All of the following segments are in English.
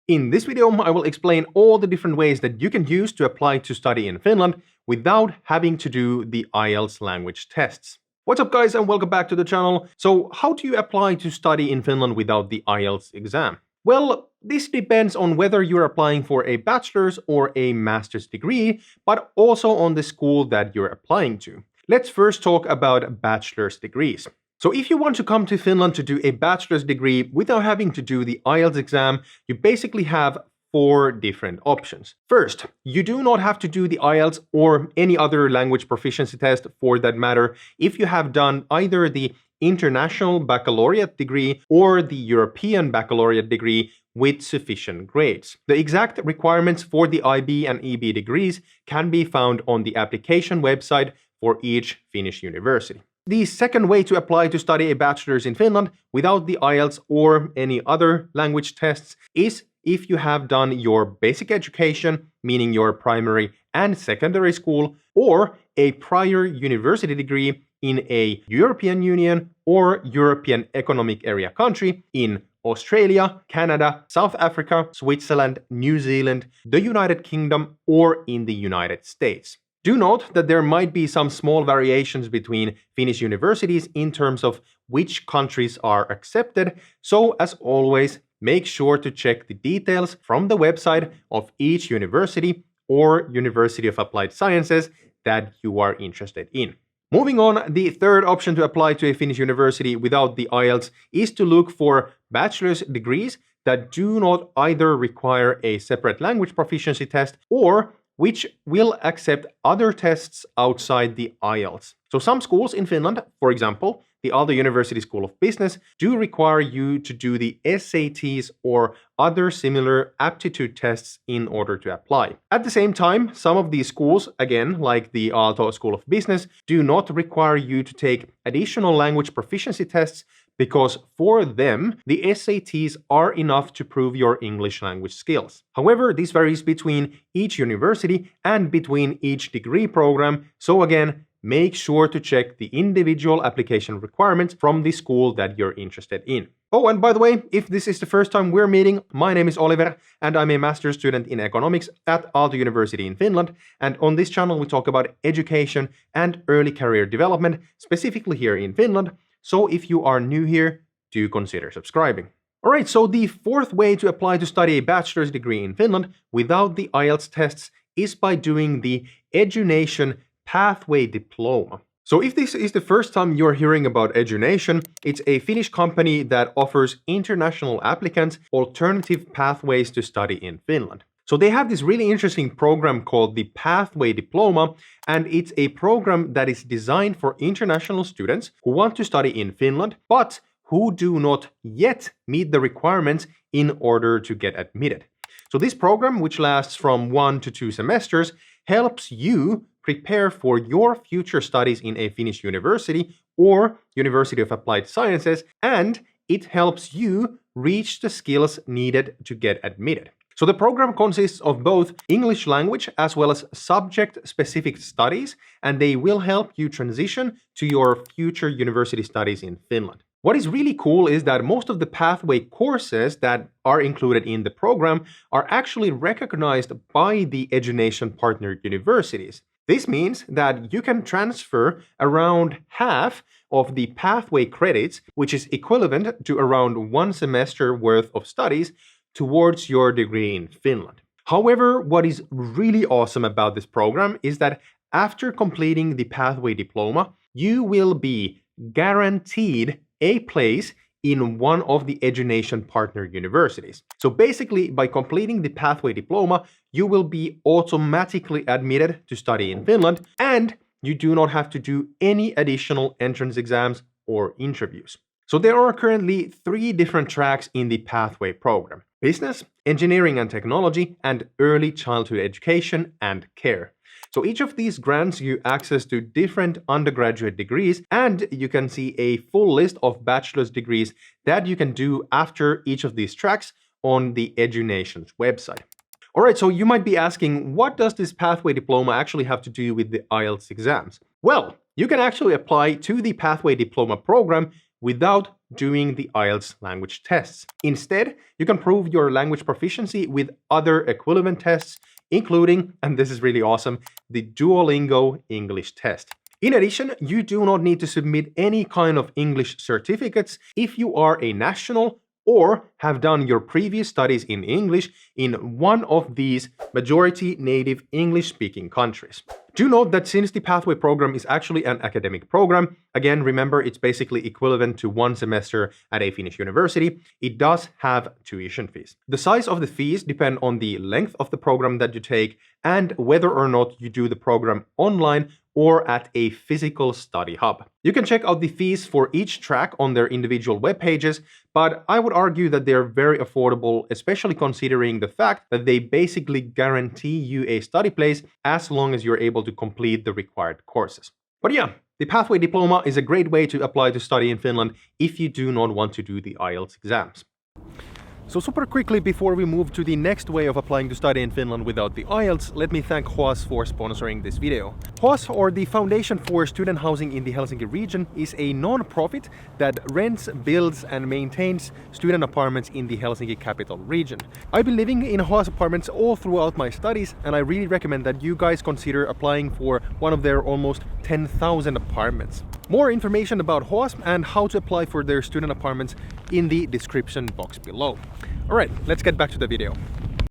In this video, I will explain all the different ways that you can use to apply to study in Finland without having to do the IELTS language tests. What's up guys, and welcome back to the channel. So how do you apply to study in Finland without the IELTS exam? Well, this depends on whether you're applying for a bachelor's or a master's degree, but also on the school that you're applying to. Let's first talk about bachelor's degrees. So if you want to come to Finland to do a bachelor's degree without having to do the IELTS exam, you basically have 4 different options. First, you do not have to do the IELTS or any other language proficiency test for that matter if you have done either the International Baccalaureate degree or the European Baccalaureate degree with sufficient grades. The exact requirements for the IB and EB degrees can be found on the application website for each Finnish university. The second way to apply to study a bachelor's in Finland without the IELTS or any other language tests is if you have done your basic education, meaning your primary and secondary school, or a prior university degree in a European Union or European Economic Area country in Australia, Canada, South Africa, Switzerland, New Zealand, the United Kingdom, or in the United States. Do note that there might be some small variations between Finnish universities in terms of which countries are accepted, so as always, make sure to check the details from the website of each university or University of Applied Sciences that you are interested in. Moving on, the third option to apply to a Finnish university without the IELTS is to look for bachelor's degrees that do not either require a separate language proficiency test or which will accept other tests outside the IELTS. So some schools in Finland, for example, the Aalto University School of Business, do require you to do the SATs or other similar aptitude tests in order to apply. At the same time, some of these schools, again, like the Aalto School of Business, do not require you to take additional language proficiency tests because for them, the SATs are enough to prove your English language skills. However, this varies between each university and between each degree program, so again, make sure to check the individual application requirements from the school that you're interested in. Oh, and by the way, if this is the first time we're meeting, my name is Oliver, and I'm a master's student in economics at Aalto University in Finland, and on this channel we talk about education and early career development, specifically here in Finland. So if you are new here, do consider subscribing. Alright, so the fourth way to apply to study a bachelor's degree in Finland without the IELTS tests is by doing the Edunation Pathway Diploma. So if this is the first time you're hearing about Edunation, it's a Finnish company that offers international applicants alternative pathways to study in Finland. So they have this really interesting program called the Pathway Diploma, and it's a program that is designed for international students who want to study in Finland, but who do not yet meet the requirements in order to get admitted. So this program, which lasts from 1 to 2 semesters, helps you prepare for your future studies in a Finnish university or University of Applied Sciences, and it helps you reach the skills needed to get admitted. So the program consists of both English language as well as subject-specific studies, and they will help you transition to your future university studies in Finland. What is really cool is that most of the pathway courses that are included in the program are actually recognized by the Edunation partner universities. This means that you can transfer around half of the pathway credits, which is equivalent to around 1 semester worth of studies, towards your degree in Finland. However, what is really awesome about this program is that after completing the Pathway Diploma, you will be guaranteed a place in one of the Edunation partner universities. So basically, by completing the Pathway Diploma, you will be automatically admitted to study in Finland, and you do not have to do any additional entrance exams or interviews. So there are currently 3 different tracks in the Pathway program: Business, Engineering and Technology, and Early Childhood Education and Care. So each of these grants you access to different undergraduate degrees, and you can see a full list of bachelor's degrees that you can do after each of these tracks on the Edunation's website. Alright, so you might be asking, what does this Pathway Diploma actually have to do with the IELTS exams? Well, you can actually apply to the Pathway Diploma program without doing the IELTS language tests. Instead, you can prove your language proficiency with other equivalent tests, including, and this is really awesome, the Duolingo English test. In addition, you do not need to submit any kind of English certificates if you are a national or have done your previous studies in English in one of these majority native English-speaking countries. Do note that since the Pathway program is actually an academic program, again, remember it's basically equivalent to one semester at a Finnish university, it does have tuition fees. The size of the fees depend on the length of the program that you take and whether or not you do the program online or at a physical study hub. You can check out the fees for each track on their individual web pages, but I would argue that they're very affordable, especially considering the fact that they basically guarantee you a study place as long as you're able to complete the required courses. But yeah, the Pathway Diploma is a great way to apply to study in Finland if you do not want to do the IELTS exams. So super quickly before we move to the next way of applying to study in Finland without the IELTS, let me thank HOAS for sponsoring this video. HOAS, or the Foundation for Student Housing in the Helsinki region, is a non-profit that rents, builds and maintains student apartments in the Helsinki capital region. I've been living in HOAS apartments all throughout my studies, and I really recommend that you guys consider applying for one of their almost 10,000 apartments. More information about HOAS and how to apply for their student apartments in the description box below. Alright, let's get back to the video.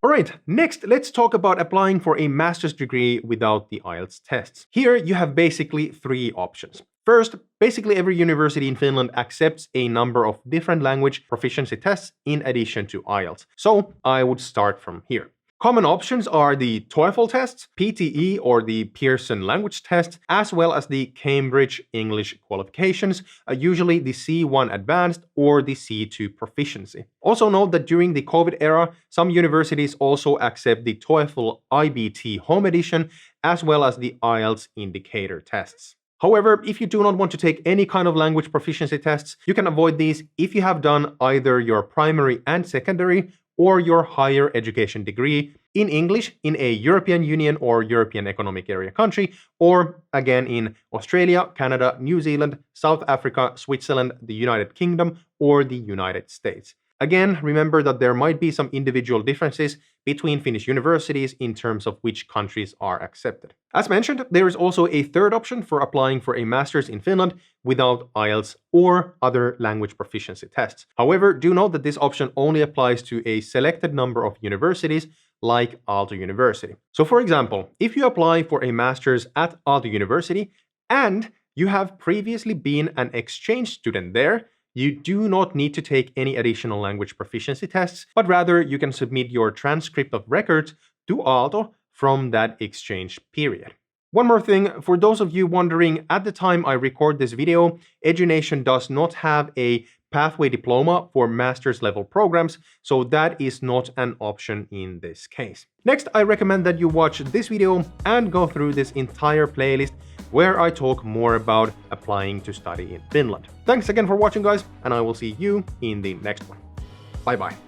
Alright, next let's talk about applying for a master's degree without the IELTS tests. Here you have basically three options. First, basically every university in Finland accepts a number of different language proficiency tests in addition to IELTS. So I would start from here. Common options are the TOEFL tests, PTE or the Pearson language test, as well as the Cambridge English qualifications, usually the C1 advanced or the C2 proficiency. Also note that during the COVID era, some universities also accept the TOEFL IBT home edition, as well as the IELTS indicator tests. However, if you do not want to take any kind of language proficiency tests, you can avoid these if you have done either your primary and secondary or your higher education degree in English in a European Union or European Economic Area country, or again in Australia, Canada, New Zealand, South Africa, Switzerland, the United Kingdom, or the United States. Again, remember that there might be some individual differences between Finnish universities in terms of which countries are accepted. As mentioned, there is also a third option for applying for a master's in Finland without IELTS or other language proficiency tests. However, do note that this option only applies to a selected number of universities like Aalto University. So for example, if you apply for a master's at Aalto University and you have previously been an exchange student there, you do not need to take any additional language proficiency tests, but rather you can submit your transcript of records to Aalto from that exchange period. One more thing, for those of you wondering, at the time I record this video, Edunation does not have a Pathway Diploma for master's level programs, so that is not an option in this case. Next, I recommend that you watch this video and go through this entire playlist where I talk more about applying to study in Finland. Thanks again for watching, guys, and I will see you in the next one. Bye bye.